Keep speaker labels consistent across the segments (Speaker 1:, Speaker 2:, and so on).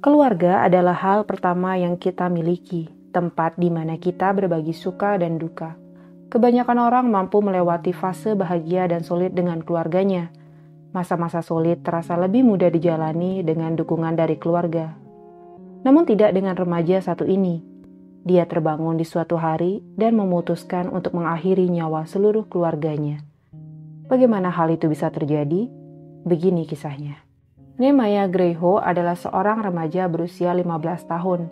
Speaker 1: Keluarga adalah hal pertama yang kita miliki, tempat di mana kita berbagi suka dan duka. Kebanyakan orang mampu melewati fase bahagia dan sulit dengan keluarganya. Masa-masa sulit terasa lebih mudah dijalani dengan dukungan dari keluarga. Namun tidak dengan remaja satu ini. Dia terbangun di suatu hari dan memutuskan untuk mengakhiri nyawa seluruh keluarganya. Bagaimana hal itu bisa terjadi? Begini kisahnya. Nehemiah Greyhoe adalah seorang remaja berusia 15 tahun.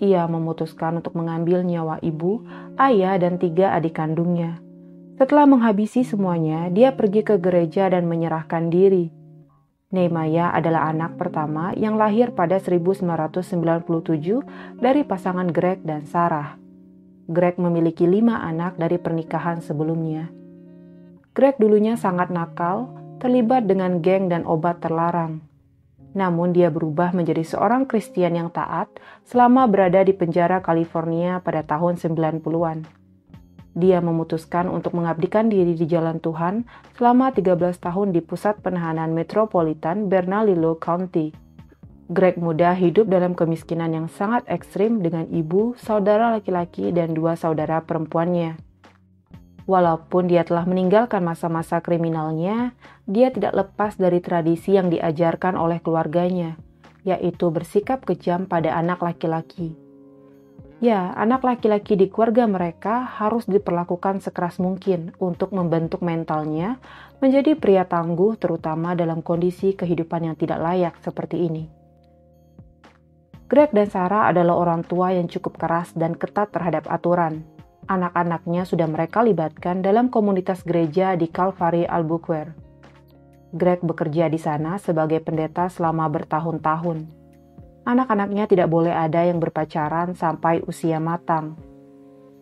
Speaker 1: Ia memutuskan untuk mengambil nyawa ibu, ayah, dan 3 adik kandungnya. Setelah menghabisi semuanya, dia pergi ke gereja dan menyerahkan diri. Nehemiah adalah anak pertama yang lahir pada 1997 dari pasangan Greg dan Sarah. Greg memiliki 5 anak dari pernikahan sebelumnya. Greg dulunya sangat nakal, terlibat dengan geng dan obat terlarang. Namun dia berubah menjadi seorang Kristen yang taat selama berada di penjara California pada tahun 90-an. Dia memutuskan untuk mengabdikan diri di jalan Tuhan selama 13 tahun di pusat penahanan metropolitan Bernalillo County. Greg muda hidup dalam kemiskinan yang sangat ekstrim dengan ibu, saudara laki-laki, dan 2 saudara perempuannya. Walaupun dia telah meninggalkan masa-masa kriminalnya, dia tidak lepas dari tradisi yang diajarkan oleh keluarganya, yaitu bersikap kejam pada anak laki-laki. Ya, anak laki-laki di keluarga mereka harus diperlakukan sekeras mungkin untuk membentuk mentalnya menjadi pria tangguh, terutama dalam kondisi kehidupan yang tidak layak seperti ini. Greg dan Sarah adalah orang tua yang cukup keras dan ketat terhadap aturan. Anak-anaknya sudah mereka libatkan dalam komunitas gereja di Calvary, Albuquerque. Greg bekerja di sana sebagai pendeta selama bertahun-tahun. Anak-anaknya tidak boleh ada yang berpacaran sampai usia matang.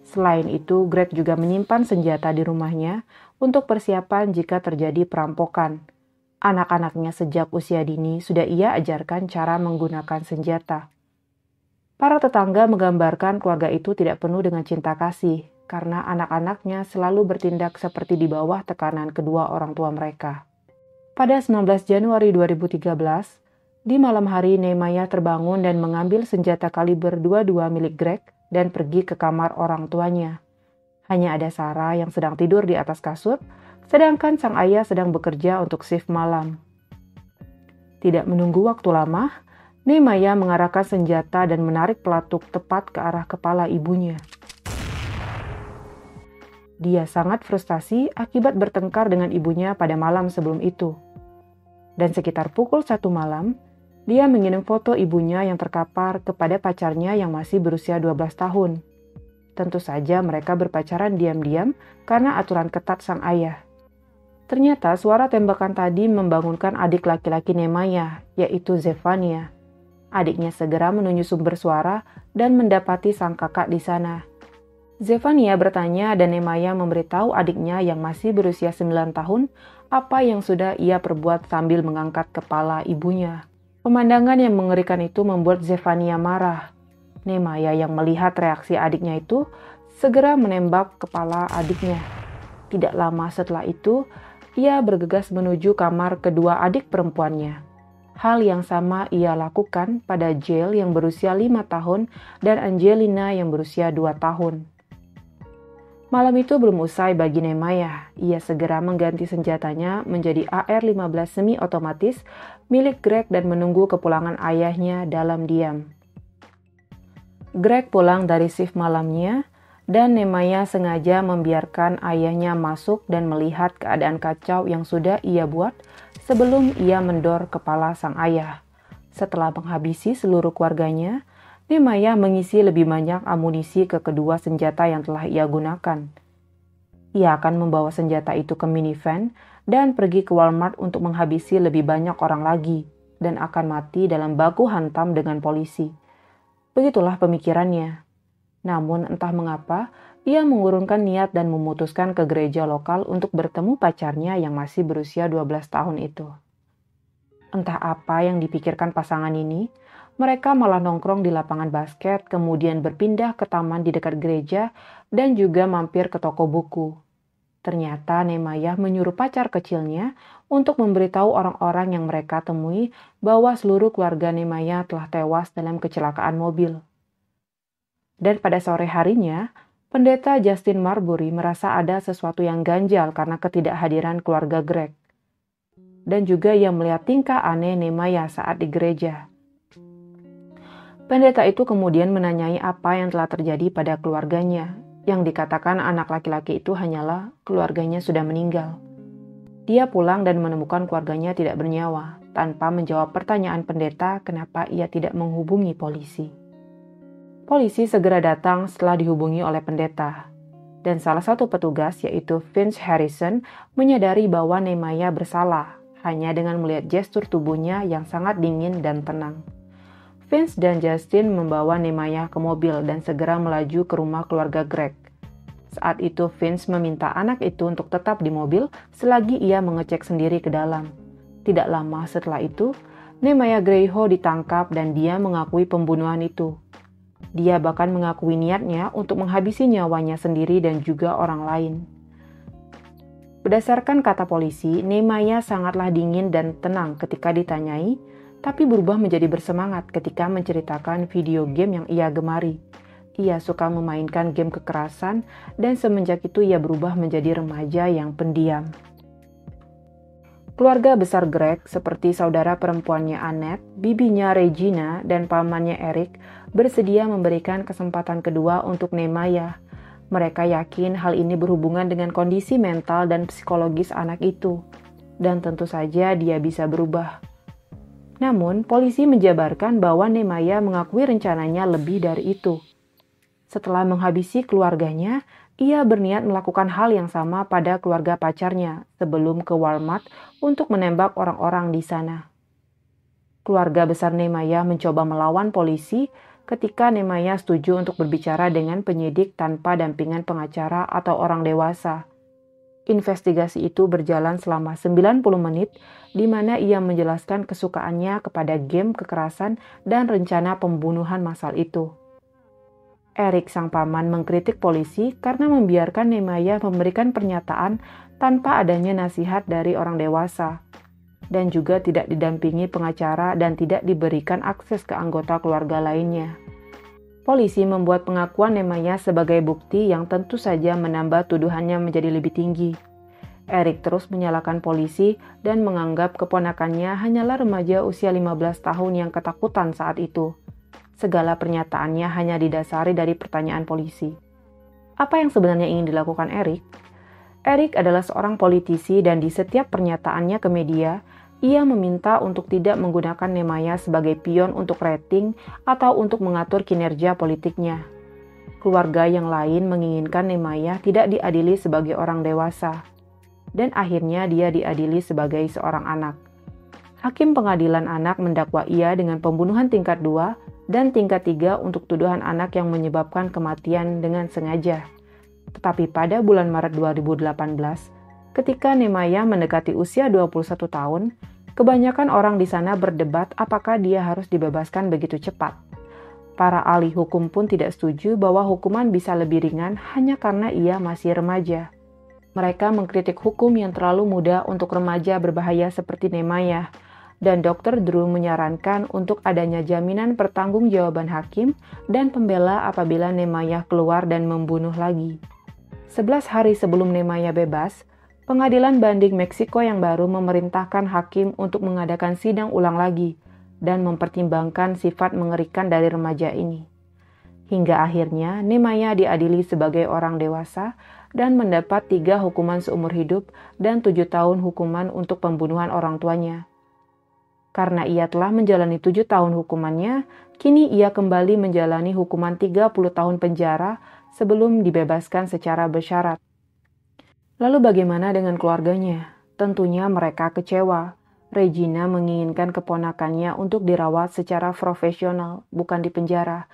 Speaker 1: Selain itu, Greg juga menyimpan senjata di rumahnya untuk persiapan jika terjadi perampokan. Anak-anaknya sejak usia dini sudah ia ajarkan cara menggunakan senjata. Para tetangga menggambarkan keluarga itu tidak penuh dengan cinta kasih karena anak-anaknya selalu bertindak seperti di bawah tekanan kedua orang tua mereka. Pada 19 Januari 2013, di malam hari Nehemiah terbangun dan mengambil senjata kaliber 22 milik Greg dan pergi ke kamar orang tuanya. Hanya ada Sarah yang sedang tidur di atas kasur, sedangkan sang ayah sedang bekerja untuk shift malam. Tidak menunggu waktu lama, Nehemiah mengarahkan senjata dan menarik pelatuk tepat ke arah kepala ibunya. Dia sangat frustasi akibat bertengkar dengan ibunya pada malam sebelum itu. Dan sekitar pukul 1 malam, dia mengirim foto ibunya yang terkapar kepada pacarnya yang masih berusia 12 tahun. Tentu saja mereka berpacaran diam-diam karena aturan ketat sang ayah. Ternyata suara tembakan tadi membangunkan adik laki-laki Nehemiah, yaitu Zefania. Adiknya segera menuju sumber suara dan mendapati sang kakak di sana. Zefania bertanya dan Nehemiah memberitahu adiknya yang masih berusia 9 tahun apa yang sudah ia perbuat sambil mengangkat kepala ibunya. Pemandangan yang mengerikan itu membuat Zefania marah. Nehemiah yang melihat reaksi adiknya itu segera menembak kepala adiknya. Tidak lama setelah itu, ia bergegas menuju kamar kedua adik perempuannya. Hal yang sama ia lakukan pada Jill yang berusia 5 tahun dan Angelina yang berusia 2 tahun. Malam itu belum usai bagi Nehemiah. Ia segera mengganti senjatanya menjadi AR-15 semi-otomatis milik Greg dan menunggu kepulangan ayahnya dalam diam. Greg pulang dari shift malamnya dan Nehemiah sengaja membiarkan ayahnya masuk dan melihat keadaan kacau yang sudah ia buat sebelum ia mendor kepala sang ayah. Setelah menghabisi seluruh keluarganya, Nehemiah mengisi lebih banyak amunisi ke kedua senjata yang telah ia gunakan. Ia akan membawa senjata itu ke minivan dan pergi ke Walmart untuk menghabisi lebih banyak orang lagi dan akan mati dalam baku hantam dengan polisi. Begitulah pemikirannya. Namun entah mengapa, ia mengurungkan niat dan memutuskan ke gereja lokal untuk bertemu pacarnya yang masih berusia 12 tahun itu. Entah apa yang dipikirkan pasangan ini, Mereka malah nongkrong di lapangan basket, kemudian berpindah ke taman di dekat gereja, dan juga mampir ke toko buku. Ternyata Nehemiah menyuruh pacar kecilnya untuk memberitahu orang-orang yang mereka temui bahwa seluruh keluarga Nehemiah telah tewas dalam kecelakaan mobil. Dan pada sore harinya, pendeta Justin Marbury merasa ada sesuatu yang ganjal karena ketidakhadiran keluarga Greg. Dan juga ia melihat tingkah aneh Nehemiah saat di gereja. Pendeta itu kemudian menanyai apa yang telah terjadi pada keluarganya. Yang dikatakan anak laki-laki itu hanyalah keluarganya sudah meninggal. Dia pulang dan menemukan keluarganya tidak bernyawa, tanpa menjawab pertanyaan pendeta kenapa ia tidak menghubungi polisi. Polisi segera datang setelah dihubungi oleh pendeta. Dan salah satu petugas, yaitu Vince Harrison, menyadari bahwa Nehemiah bersalah hanya dengan melihat gestur tubuhnya yang sangat dingin dan tenang. Vince dan Justin membawa Nehemiah ke mobil dan segera melaju ke rumah keluarga Greg. Saat itu Vince meminta anak itu untuk tetap di mobil selagi ia mengecek sendiri ke dalam. Tidak lama setelah itu, Nehemiah Greyho ditangkap dan dia mengakui pembunuhan itu. Dia bahkan mengakui niatnya untuk menghabisi nyawanya sendiri dan juga orang lain. Berdasarkan kata polisi, Nehemiah sangatlah dingin dan tenang ketika ditanyai, tapi berubah menjadi bersemangat ketika menceritakan video game yang ia gemari. Ia suka memainkan game kekerasan, dan semenjak itu ia berubah menjadi remaja yang pendiam. Keluarga besar Greg, seperti saudara perempuannya Annette, bibinya Regina, dan pamannya Eric, bersedia memberikan kesempatan kedua untuk Nehemiah. Mereka yakin hal ini berhubungan dengan kondisi mental dan psikologis anak itu, dan tentu saja dia bisa berubah. Namun, polisi menjabarkan bahwa Nehemiah mengakui rencananya lebih dari itu. Setelah menghabisi keluarganya, ia berniat melakukan hal yang sama pada keluarga pacarnya sebelum ke Walmart untuk menembak orang-orang di sana. Keluarga besar Nehemiah mencoba melawan polisi ketika Nehemiah setuju untuk berbicara dengan penyidik tanpa dampingan pengacara atau orang dewasa. Investigasi itu berjalan selama 90 menit, di mana ia menjelaskan kesukaannya kepada game kekerasan dan rencana pembunuhan massal itu. Eric sang paman mengkritik polisi karena membiarkan Nehemiah memberikan pernyataan tanpa adanya nasihat dari orang dewasa, dan juga tidak didampingi pengacara dan tidak diberikan akses ke anggota keluarga lainnya. Polisi membuat pengakuan Nehemiah sebagai bukti yang tentu saja menambah tuduhannya menjadi lebih tinggi. Eric terus menyalahkan polisi dan menganggap keponakannya hanyalah remaja usia 15 tahun yang ketakutan saat itu. Segala pernyataannya hanya didasari dari pertanyaan polisi. Apa yang sebenarnya ingin dilakukan Eric? Eric adalah seorang politisi dan di setiap pernyataannya ke media, ia meminta untuk tidak menggunakan Nehemiah sebagai pion untuk rating atau untuk mengatur kinerja politiknya. Keluarga yang lain menginginkan Nehemiah tidak diadili sebagai orang dewasa, dan akhirnya dia diadili sebagai seorang anak. Hakim pengadilan anak mendakwa ia dengan pembunuhan tingkat 2 dan tingkat 3 untuk tuduhan anak yang menyebabkan kematian dengan sengaja. Tetapi pada bulan Maret 2018, ketika Nehemiah mendekati usia 21 tahun, kebanyakan orang di sana berdebat apakah dia harus dibebaskan begitu cepat. Para ahli hukum pun tidak setuju bahwa hukuman bisa lebih ringan hanya karena ia masih remaja. Mereka mengkritik hukum yang terlalu mudah untuk remaja berbahaya seperti Nehemiah, dan Dr. Drew menyarankan untuk adanya jaminan pertanggungjawaban hakim dan pembela apabila Nehemiah keluar dan membunuh lagi. 11 hari sebelum Nehemiah bebas, Pengadilan Banding Meksiko yang baru memerintahkan hakim untuk mengadakan sidang ulang lagi dan mempertimbangkan sifat mengerikan dari remaja ini. Hingga akhirnya Nehemiah diadili sebagai orang dewasa dan mendapat 3 hukuman seumur hidup dan 7 tahun hukuman untuk pembunuhan orang tuanya. Karena ia telah menjalani 7 tahun hukumannya, kini ia kembali menjalani hukuman 30 tahun penjara sebelum dibebaskan secara bersyarat. Lalu bagaimana dengan keluarganya? Tentunya mereka kecewa. Regina menginginkan keponakannya untuk dirawat secara profesional, bukan di penjara.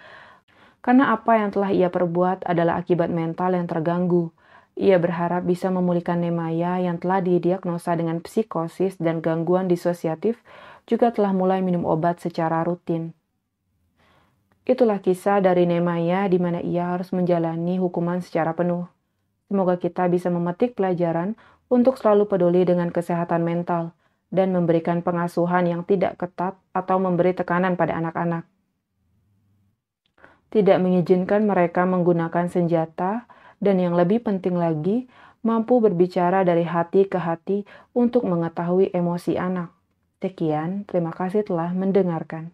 Speaker 1: Karena apa yang telah ia perbuat adalah akibat mental yang terganggu. Ia berharap bisa memulihkan Nehemiah yang telah didiagnosa dengan psikosis dan gangguan disosiatif, juga telah mulai minum obat secara rutin. Itulah kisah dari Nehemia di mana ia harus menjalani hukuman secara penuh. Semoga kita bisa memetik pelajaran untuk selalu peduli dengan kesehatan mental dan memberikan pengasuhan yang tidak ketat atau memberi tekanan pada anak-anak. Tidak mengizinkan mereka menggunakan senjata, dan yang lebih penting lagi, mampu berbicara dari hati ke hati untuk mengetahui emosi anak. Sekian, terima kasih telah mendengarkan.